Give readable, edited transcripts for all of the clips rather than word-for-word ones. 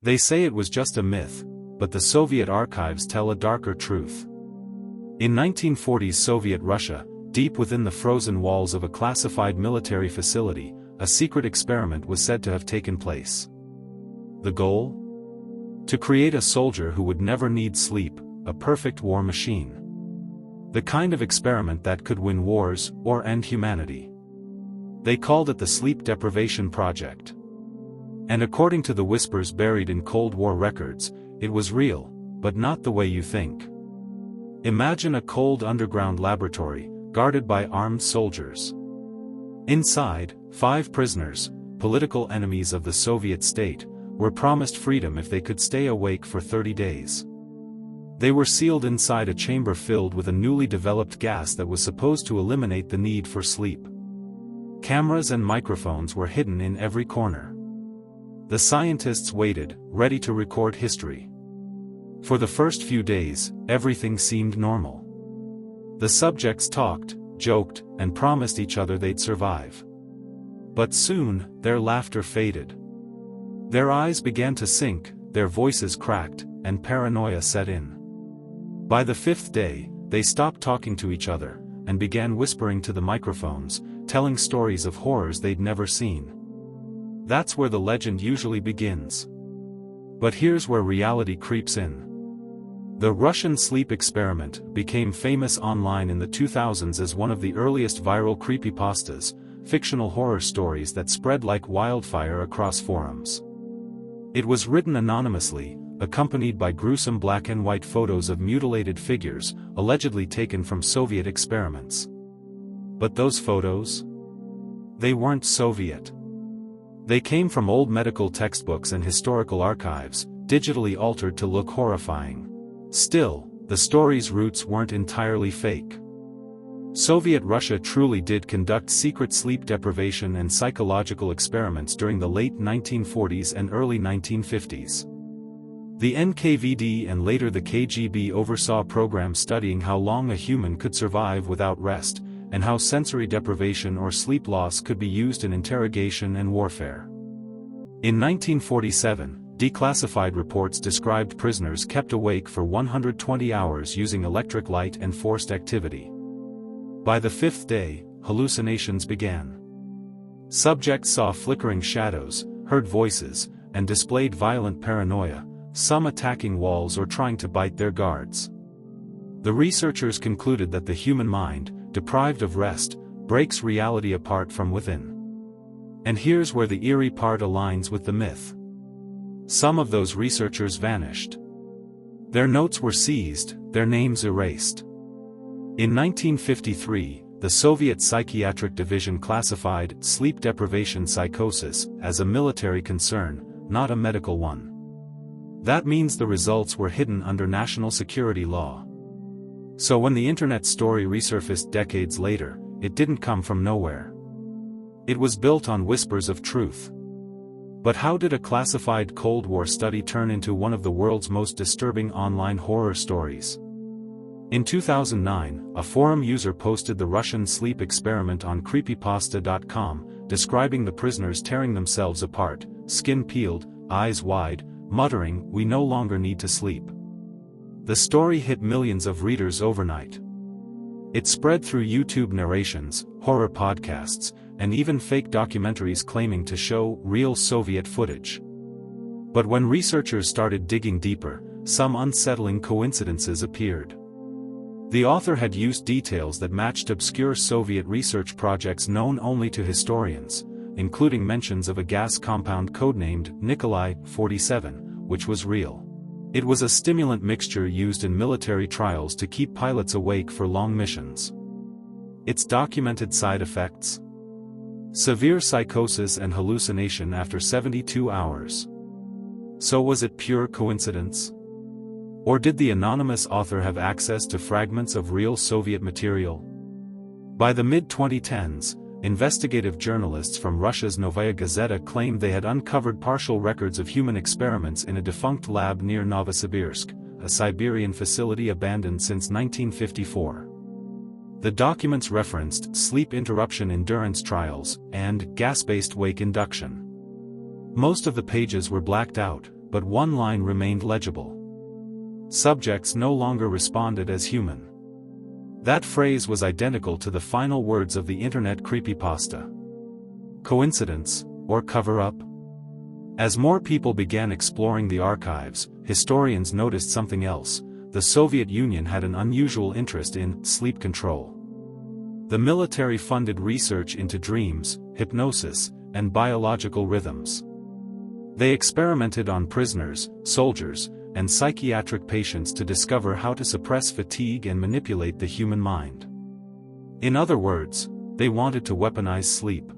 They say it was just a myth, but the Soviet archives tell a darker truth. In 1940s Soviet Russia, deep within the frozen walls of a classified military facility, a secret experiment was said to have taken place. The goal? To create a soldier who would never need sleep, a perfect war machine. The kind of experiment that could win wars, or end humanity. They called it the Sleep Deprivation Project. And according to the whispers buried in Cold War records, it was real, but not the way you think. Imagine a cold underground laboratory, guarded by armed soldiers. Inside, 5 prisoners, political enemies of the Soviet state, were promised freedom if they could stay awake for 30 days. They were sealed inside a chamber filled with a newly developed gas that was supposed to eliminate the need for sleep. Cameras and microphones were hidden in every corner. The scientists waited, ready to record history. For the first few days, everything seemed normal. The subjects talked, joked, and promised each other they'd survive. But soon, their laughter faded. Their eyes began to sink, their voices cracked, and paranoia set in. By the 5th day, they stopped talking to each other, and began whispering to the microphones, telling stories of horrors they'd never seen. That's where the legend usually begins. But here's where reality creeps in. The Russian sleep experiment became famous online in the 2000s as one of the earliest viral creepypastas, fictional horror stories that spread like wildfire across forums. It was written anonymously, accompanied by gruesome black and white photos of mutilated figures, allegedly taken from Soviet experiments. But those photos? They weren't Soviet. They came from old medical textbooks and historical archives, digitally altered to look horrifying. Still, the story's roots weren't entirely fake. Soviet Russia truly did conduct secret sleep deprivation and psychological experiments during the late 1940s and early 1950s. The NKVD and later the KGB oversaw programs studying how long a human could survive without rest, and how sensory deprivation or sleep loss could be used in interrogation and warfare. In 1947, declassified reports described prisoners kept awake for 120 hours using electric light and forced activity. By the 5th day, hallucinations began. Subjects saw flickering shadows, heard voices, and displayed violent paranoia, some attacking walls or trying to bite their guards. The researchers concluded that the human mind, deprived of rest, breaks reality apart from within. And here's where the eerie part aligns with the myth. Some of those researchers vanished. Their notes were seized, their names erased. In 1953, the Soviet Psychiatric Division classified sleep deprivation psychosis as a military concern, not a medical one. That means the results were hidden under national security law. So when the internet story resurfaced decades later, it didn't come from nowhere. It was built on whispers of truth. But how did a classified Cold War study turn into one of the world's most disturbing online horror stories? In 2009, a forum user posted the Russian sleep experiment on creepypasta.com, describing the prisoners tearing themselves apart, skin peeled, eyes wide, muttering, "We no longer need to sleep." The story hit millions of readers overnight. It spread through YouTube narrations, horror podcasts, and even fake documentaries claiming to show real Soviet footage. But when researchers started digging deeper, some unsettling coincidences appeared. The author had used details that matched obscure Soviet research projects known only to historians, including mentions of a gas compound codenamed Nikolai 47, which was real. It was a stimulant mixture used in military trials to keep pilots awake for long missions. Its documented side effects? Severe psychosis and hallucination after 72 hours. So was it pure coincidence? Or did the anonymous author have access to fragments of real Soviet material? By the mid-2010s, investigative journalists from Russia's Novaya Gazeta claimed they had uncovered partial records of human experiments in a defunct lab near Novosibirsk, a Siberian facility abandoned since 1954. The documents referenced sleep interruption endurance trials and gas-based wake induction. Most of the pages were blacked out, but one line remained legible. Subjects no longer responded as human. That phrase was identical to the final words of the internet creepypasta. Coincidence, or cover-up? As more people began exploring the archives, historians noticed something else. The Soviet Union had an unusual interest in sleep control. The military funded research into dreams, hypnosis, and biological rhythms. They experimented on prisoners, soldiers, and psychiatric patients to discover how to suppress fatigue and manipulate the human mind. In other words, they wanted to weaponize sleep.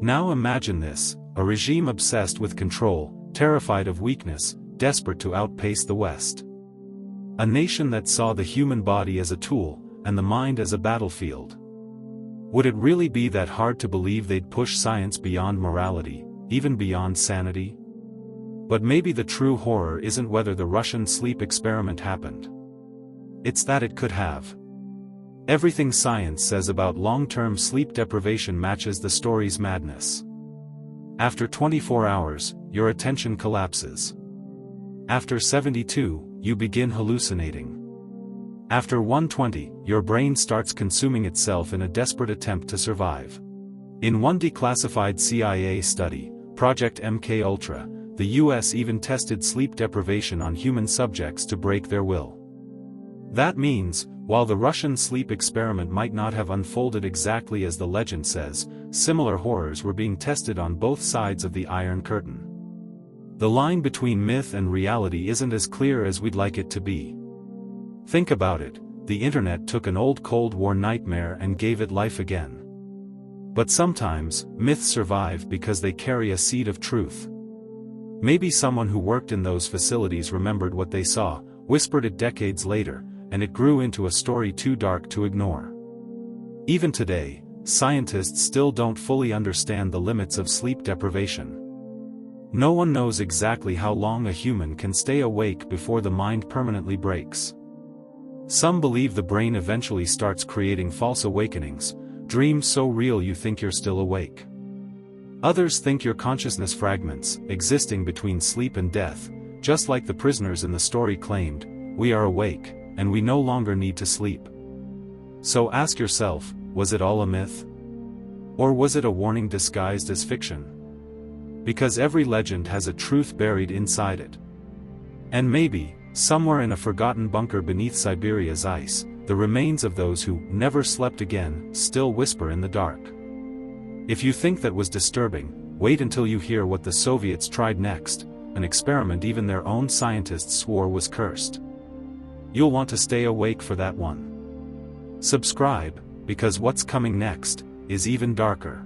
Now imagine this, a regime obsessed with control, terrified of weakness, desperate to outpace the West. A nation that saw the human body as a tool, and the mind as a battlefield. Would it really be that hard to believe they'd push science beyond morality, even beyond sanity? But maybe the true horror isn't whether the Russian sleep experiment happened. It's that it could have. Everything science says about long-term sleep deprivation matches the story's madness. After 24 hours, your attention collapses. After 72, you begin hallucinating. After 120, your brain starts consuming itself in a desperate attempt to survive. In one declassified CIA study, Project MKUltra, the US even tested sleep deprivation on human subjects to break their will. That means, while the Russian sleep experiment might not have unfolded exactly as the legend says, similar horrors were being tested on both sides of the Iron Curtain. The line between myth and reality isn't as clear as we'd like it to be. Think about it, the internet took an old Cold War nightmare and gave it life again. But sometimes, myths survive because they carry a seed of truth. Maybe someone who worked in those facilities remembered what they saw, whispered it decades later, and it grew into a story too dark to ignore. Even today, scientists still don't fully understand the limits of sleep deprivation. No one knows exactly how long a human can stay awake before the mind permanently breaks. Some believe the brain eventually starts creating false awakenings, dreams so real you think you're still awake. Others think you're consciousness fragments, existing between sleep and death, just like the prisoners in the story claimed, we are awake, and we no longer need to sleep. So ask yourself, was it all a myth? Or was it a warning disguised as fiction? Because every legend has a truth buried inside it. And maybe, somewhere in a forgotten bunker beneath Siberia's ice, the remains of those who never slept again still whisper in the dark. If you think that was disturbing, wait until you hear what the Soviets tried next, an experiment even their own scientists swore was cursed. You'll want to stay awake for that one. Subscribe, because what's coming next is even darker.